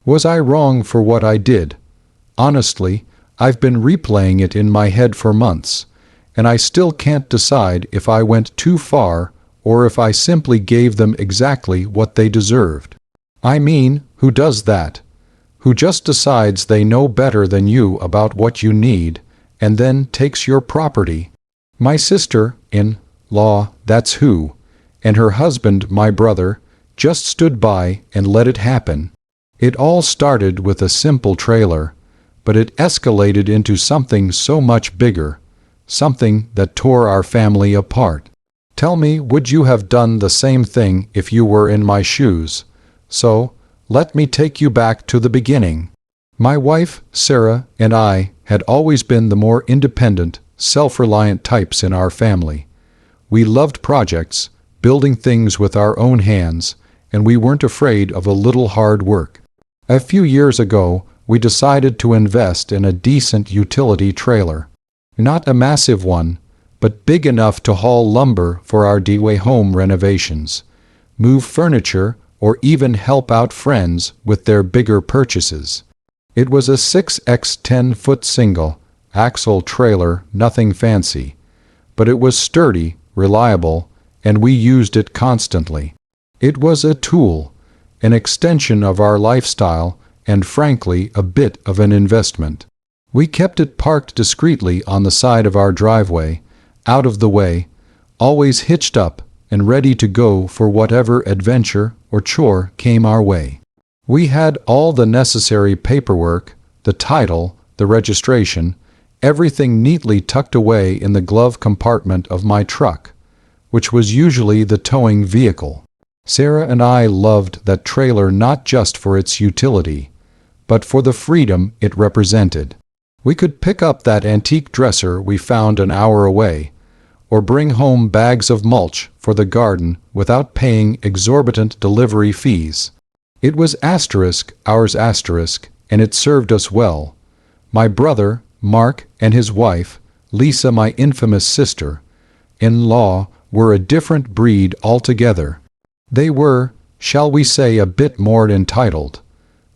Was I wrong for what I did? Honestly, I've been replaying it in my head for months, and I still can't decide if I went too far or if I simply gave them exactly what they deserved. I mean, who does that? Who just decides they know better than you about what you need and then takes your property? My sister-in-law, that's who, and her husband, my brother, just stood by and let it happen. It all started with a simple trailer, but it escalated into something so much bigger, something that tore our family apart. Tell me, would you have done the same thing if you were in my shoes? So, let me take you back to the beginning. My wife, Sarah, and I had always been the more independent, self-reliant types in our family. We loved projects, building things with our own hands, and we weren't afraid of a little hard work. A few years ago, we decided to invest in a decent utility trailer. Not a massive one, but big enough to haul lumber for our DIY home renovations, move furniture, or even help out friends with their bigger purchases. It was a 6x 10-foot single-axle trailer, nothing fancy, but it was sturdy, reliable, and we used it constantly. It was a tool, an extension of our lifestyle, and frankly, a bit of an investment. We kept it parked discreetly on the side of our driveway, out of the way, always hitched up and ready to go for whatever adventure or chore came our way. We had all the necessary paperwork, the title, the registration, everything neatly tucked away in the glove compartment of my truck, which was usually the towing vehicle. Sarah and I loved that trailer not just for its utility, but for the freedom it represented. We could pick up that antique dresser we found an hour away, or bring home bags of mulch for the garden without paying exorbitant delivery fees. It was ours, and it served us well. My brother, Mark, and his wife, Lisa, my infamous sister-in-law, were a different breed altogether. They were, shall we say, a bit more entitled.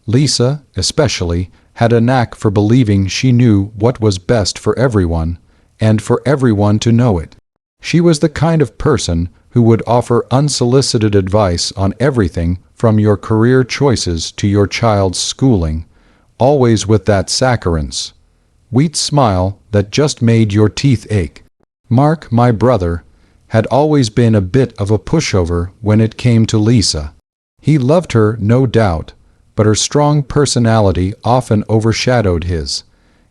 Lisa, especially, had a knack for believing she knew what was best for everyone, and for everyone to know it. She was the kind of person who would offer unsolicited advice on everything from your career choices to your child's schooling, always with that saccharine, sweet smile that just made your teeth ache. Mark, my brother, had always been a bit of a pushover when it came to Lisa. He loved her, no doubt, but her strong personality often overshadowed his,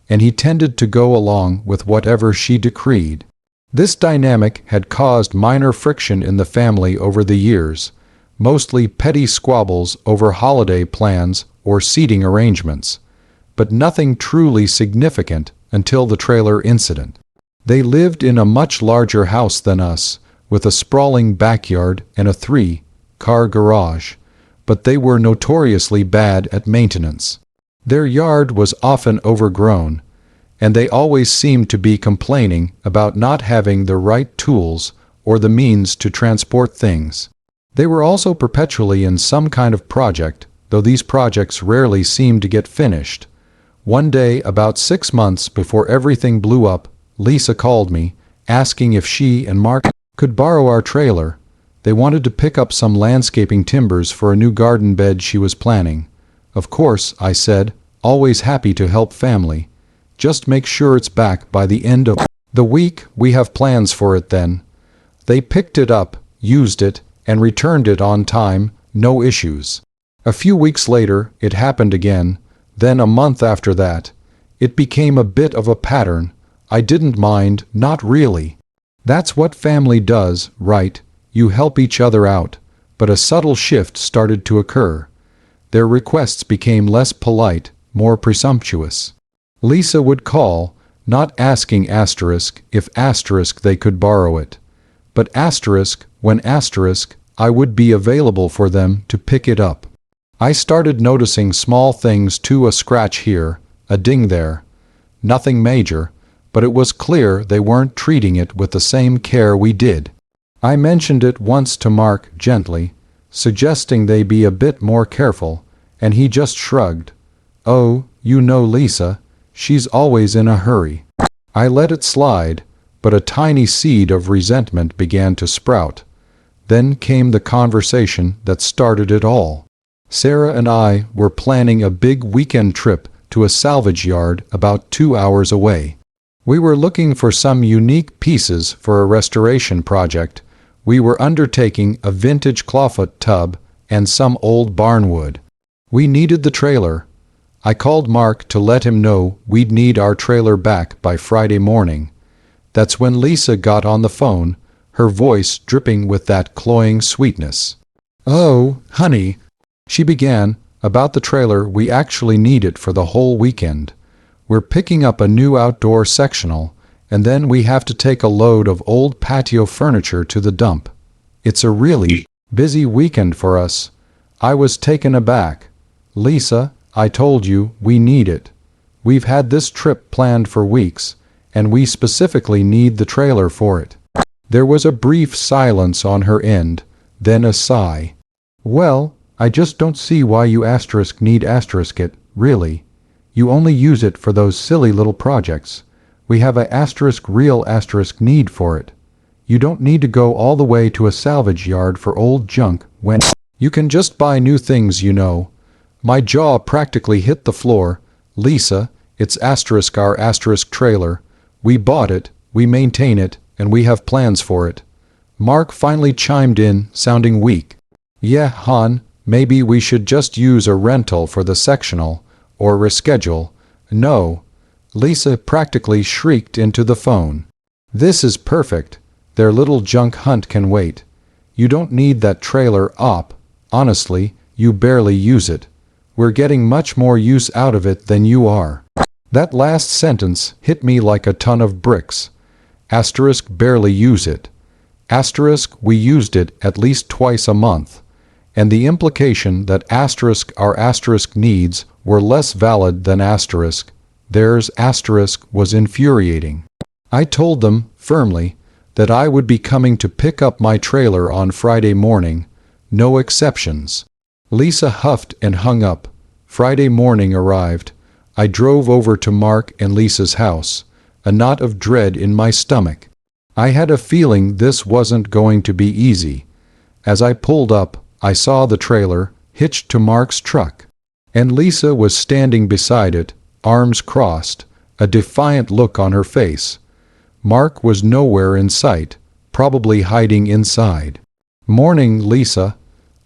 and he tended to go along with whatever she decreed. This dynamic had caused minor friction in the family over the years, mostly petty squabbles over holiday plans or seating arrangements, but nothing truly significant until the trailer incident. They lived in a much larger house than us, with a sprawling backyard and a 3-car garage, but they were notoriously bad at maintenance. Their yard was often overgrown, and they always seemed to be complaining about not having the right tools or the means to transport things. They were also perpetually in some kind of project, though these projects rarely seemed to get finished. One day, about 6 months before everything blew up, Lisa called me, asking if she and Mark could borrow our trailer. They wanted to pick up some landscaping timbers for a new garden bed she was planning. Of course, I said, always happy to help family. Just make sure it's back by the end of the week. We have plans for it then. They picked it up, used it, and returned it on time, no issues. A few weeks later, it happened again. Then a month after that. It became a bit of a pattern. I didn't mind, not really. That's what family does, right? You help each other out. But a subtle shift started to occur. Their requests became less polite, more presumptuous. Lisa would call, not asking if they could borrow it, but when I would be available for them to pick it up. I started noticing small things too, a scratch here, a ding there. Nothing major, but it was clear they weren't treating it with the same care we did. I mentioned it once to Mark gently, suggesting they be a bit more careful, and he just shrugged. "Oh, you know Lisa, she's always in a hurry." I let it slide, but a tiny seed of resentment began to sprout. Then came the conversation that started it all. Sarah and I were planning a big weekend trip to a salvage yard about 2 hours away. We were looking for some unique pieces for a restoration project. We were undertaking a vintage clawfoot tub and some old barnwood. We needed the trailer. I called Mark to let him know we'd need our trailer back by Friday morning. That's when Lisa got on the phone, her voice dripping with that cloying sweetness. "Oh, honey," she began, "about the trailer, we actually need it for the whole weekend. We're picking up a new outdoor sectional, and then we have to take a load of old patio furniture to the dump. It's a really busy weekend for us." I was taken aback. "Lisa, I told you we need it. We've had this trip planned for weeks, and we specifically need the trailer for it." There was a brief silence on her end, then a sigh. "Well, I just don't see why you need it, really. You only use it for those silly little projects. We have a real need for it. You don't need to go all the way to a salvage yard for old junk when you can just buy new things, you know." My jaw practically hit the floor. "Lisa, it's our trailer. We bought it, we maintain it, and we have plans for it." Mark finally chimed in, sounding weak. "Yeah, hon, maybe we should just use a rental for the sectional, or reschedule." "No." Lisa practically shrieked into the phone. "This is perfect. Their little junk hunt can wait. You don't need that trailer op. Honestly, you barely use it. We're getting much more use out of it than you are." That last sentence hit me like a ton of bricks. Barely use it. We used it at least twice a month. And the implication that our needs were less valid than theirs was infuriating. I told them, firmly, that I would be coming to pick up my trailer on Friday morning. No exceptions. Lisa huffed and hung up. Friday morning arrived. I drove over to Mark and Lisa's house, a knot of dread in my stomach. I had a feeling this wasn't going to be easy. As I pulled up, I saw the trailer, hitched to Mark's truck. And Lisa was standing beside it, arms crossed, a defiant look on her face. Mark was nowhere in sight, probably hiding inside. "Morning, Lisa,"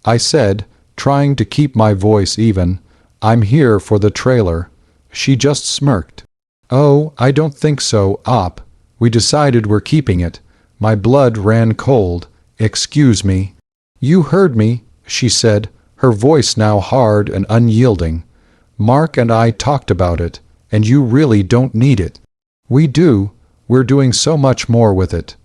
I said, trying to keep my voice even. "I'm here for the trailer." She just smirked. "Oh, I don't think so, Op. We decided we're keeping it." My blood ran cold. "Excuse me." "You heard me," she said, her voice now hard and unyielding. "Mark and I talked about it, and you really don't need it." "We do. We're doing so much more with it.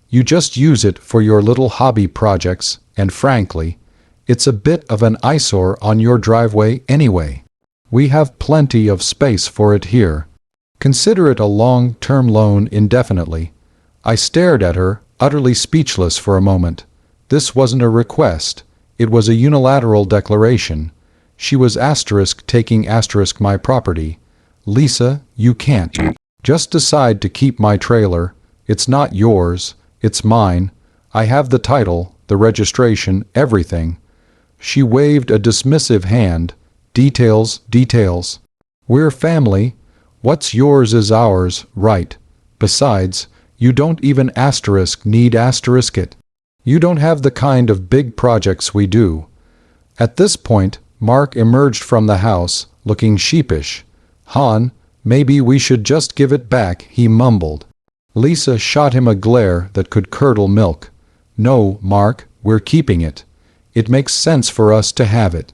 You just use it for your little hobby projects, and frankly, it's a bit of an eyesore on your driveway anyway. We have plenty of space for it here. Consider it a long-term loan indefinitely." I stared at her, utterly speechless for a moment. This wasn't a request. It was a unilateral declaration. She was taking my property. "Lisa, you can't. Just decide to keep my trailer. It's not yours. It's mine. I have the title, the registration, everything." She waved a dismissive hand. Details. "We're family. What's yours is ours, right? Besides, you don't even need it. You don't have the kind of big projects we do." At this point, Mark emerged from the house, looking sheepish. "Hon, maybe we should just give it back," he mumbled. Lisa shot him a glare that could curdle milk. "No, Mark, we're keeping it. It makes sense for us to have it.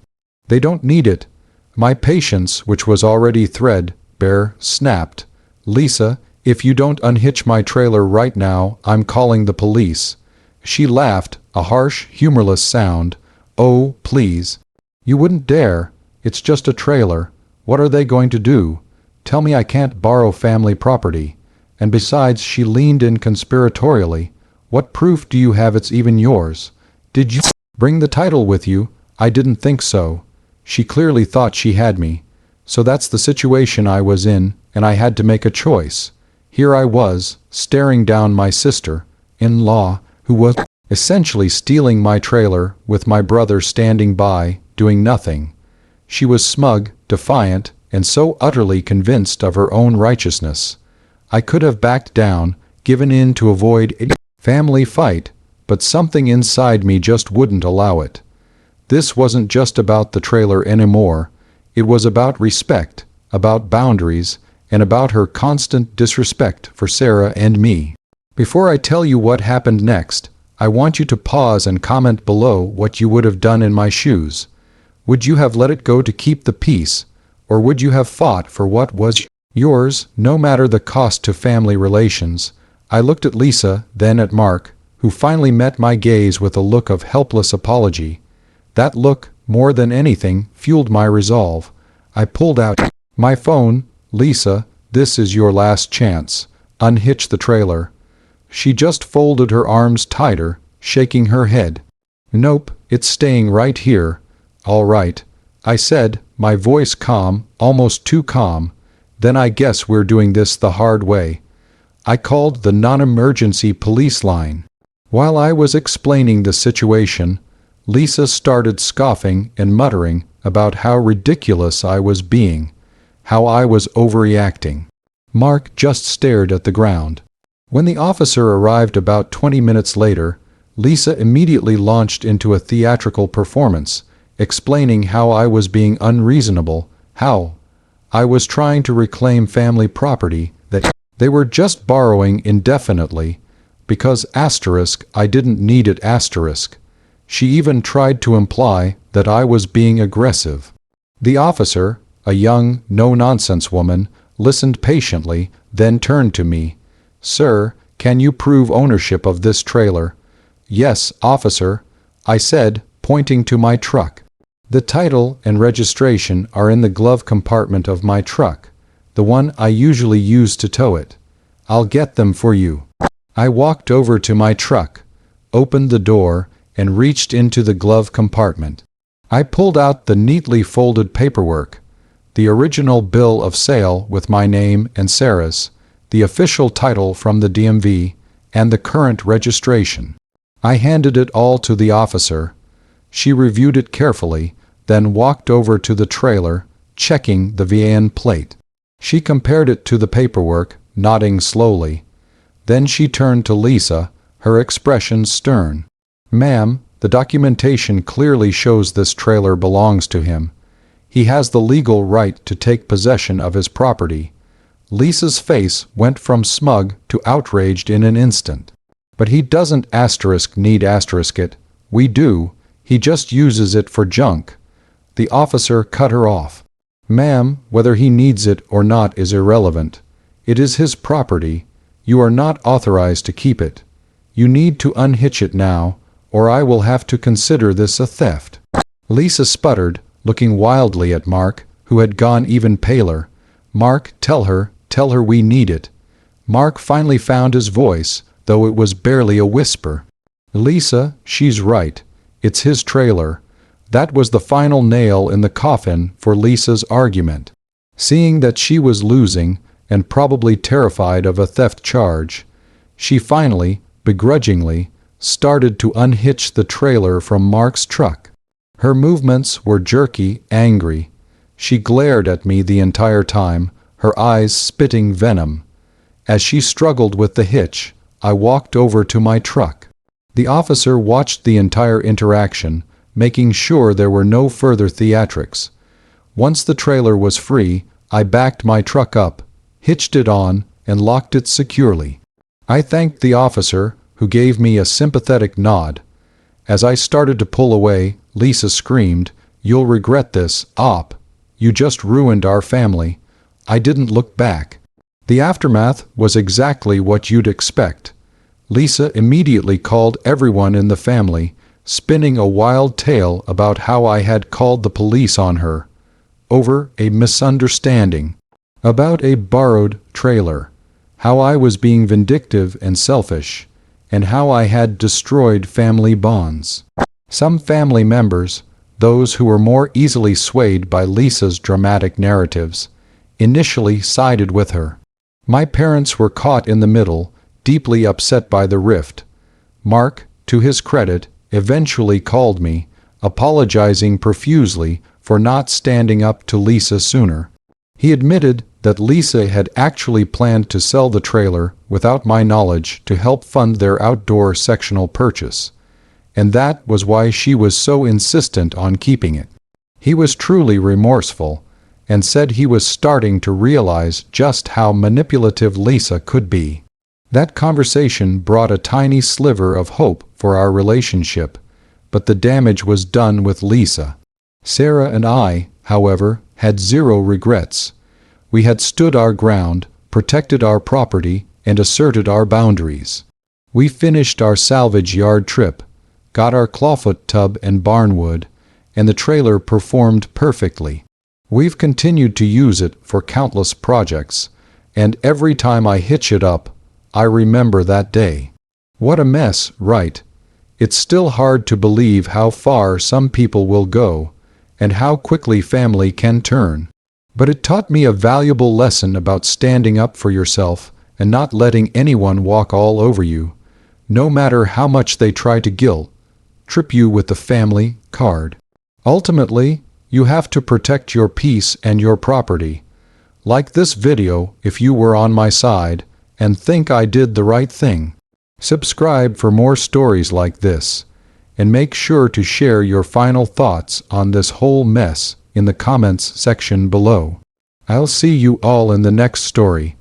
They don't need it." My patience, which was already threadbare, snapped. "Lisa, if you don't unhitch my trailer right now, I'm calling the police." She laughed, a harsh, humorless sound. "Oh, please. You wouldn't dare. It's just a trailer. What are they going to do? Tell me I can't borrow family property. And besides," she leaned in conspiratorially, "what proof do you have it's even yours? Did you bring the title with you? I didn't think so." She clearly thought she had me. So that's the situation I was in, and I had to make a choice. Here I was, staring down my sister-in-law, who was essentially stealing my trailer, with my brother standing by, doing nothing. She was smug, defiant, and so utterly convinced of her own righteousness. I could have backed down, given in to avoid a family fight, but something inside me just wouldn't allow it. This wasn't just about the trailer anymore. It was about respect, about boundaries, and about her constant disrespect for Sarah and me. Before I tell you what happened next, I want you to pause and comment below what you would have done in my shoes. Would you have let it go to keep the peace, or would you have fought for what was yours, no matter the cost to family relations? I looked at Lisa, then at Mark, who finally met my gaze with a look of helpless apology. That look, more than anything, fueled my resolve. I pulled out my phone. Lisa, this is your last chance. Unhitch the trailer. She just folded her arms tighter, shaking her head. Nope, it's staying right here. All right, I said, my voice calm, almost too calm. Then I guess we're doing this the hard way. I called the non-emergency police line. While I was explaining the situation, Lisa started scoffing and muttering about how ridiculous I was being, how I was overreacting. Mark just stared at the ground. When the officer arrived about 20 minutes later, Lisa immediately launched into a theatrical performance, explaining how I was being unreasonable, how I was trying to reclaim family property that they were just borrowing indefinitely, because I didn't need it. She even tried to imply that I was being aggressive. The officer, a young, no-nonsense woman, listened patiently, then turned to me. Sir, can you prove ownership of this trailer? Yes, officer, I said, pointing to my truck. The title and registration are in the glove compartment of my truck, the one I usually use to tow it. I'll get them for you. I walked over to my truck, opened the door, and reached into the glove compartment. I pulled out the neatly folded paperwork, the original bill of sale with my name and Sarah's, the official title from the DMV, and the current registration. I handed it all to the officer. She reviewed it carefully, then walked over to the trailer, checking the VIN plate. She compared it to the paperwork, nodding slowly. Then she turned to Lisa, her expression stern. Ma'am, the documentation clearly shows this trailer belongs to him. He has the legal right to take possession of his property. Lisa's face went from smug to outraged in an instant. But he doesn't need it. We do. He just uses it for junk. The officer cut her off. Ma'am, whether he needs it or not is irrelevant. It is his property. You are not authorized to keep it. You need to unhitch it now, or I will have to consider this a theft. Lisa sputtered, looking wildly at Mark, who had gone even paler. Mark, tell her we need it. Mark finally found his voice, though it was barely a whisper. Lisa, she's right. It's his trailer. That was the final nail in the coffin for Lisa's argument. Seeing that she was losing, and probably terrified of a theft charge, she finally, begrudgingly, started to unhitch the trailer from Mark's truck. Her movements were jerky, angry. She glared at me the entire time, her eyes spitting venom. As she struggled with the hitch, I walked over to my truck. The officer watched the entire interaction, making sure there were no further theatrics. Once the trailer was free, I backed my truck up, hitched it on, and locked it securely. I thanked the officer, who gave me a sympathetic nod. As I started to pull away, Lisa screamed, "You'll regret this, Op. You just ruined our family." I didn't look back. The aftermath was exactly what you'd expect. Lisa immediately called everyone in the family, spinning a wild tale about how I had called the police on her over a misunderstanding, about a borrowed trailer, how I was being vindictive and selfish, and how I had destroyed family bonds. Some family members, those who were more easily swayed by Lisa's dramatic narratives, initially sided with her. My parents were caught in the middle, deeply upset by the rift. Mark, to his credit, eventually called me, apologizing profusely for not standing up to Lisa sooner. He admitted that Lisa had actually planned to sell the trailer without my knowledge to help fund their outdoor sectional purchase, and that was why she was so insistent on keeping it. He was truly remorseful, and said he was starting to realize just how manipulative Lisa could be. That conversation brought a tiny sliver of hope for our relationship, but the damage was done with Lisa. Sarah and I, however, had zero regrets. We had stood our ground, protected our property, and asserted our boundaries. We finished our salvage yard trip, got our clawfoot tub and barnwood, and the trailer performed perfectly. We've continued to use it for countless projects, and every time I hitch it up, I remember that day. What a mess, right? It's still hard to believe how far some people will go, and how quickly family can turn. But it taught me a valuable lesson about standing up for yourself and not letting anyone walk all over you, no matter how much they try to guilt-trip you with the family card. Ultimately, you have to protect your peace and your property. Like this video if you were on my side and think I did the right thing. Subscribe for more stories like this, and make sure to share your final thoughts on this whole mess in the comments section below. I'll see you all in the next story.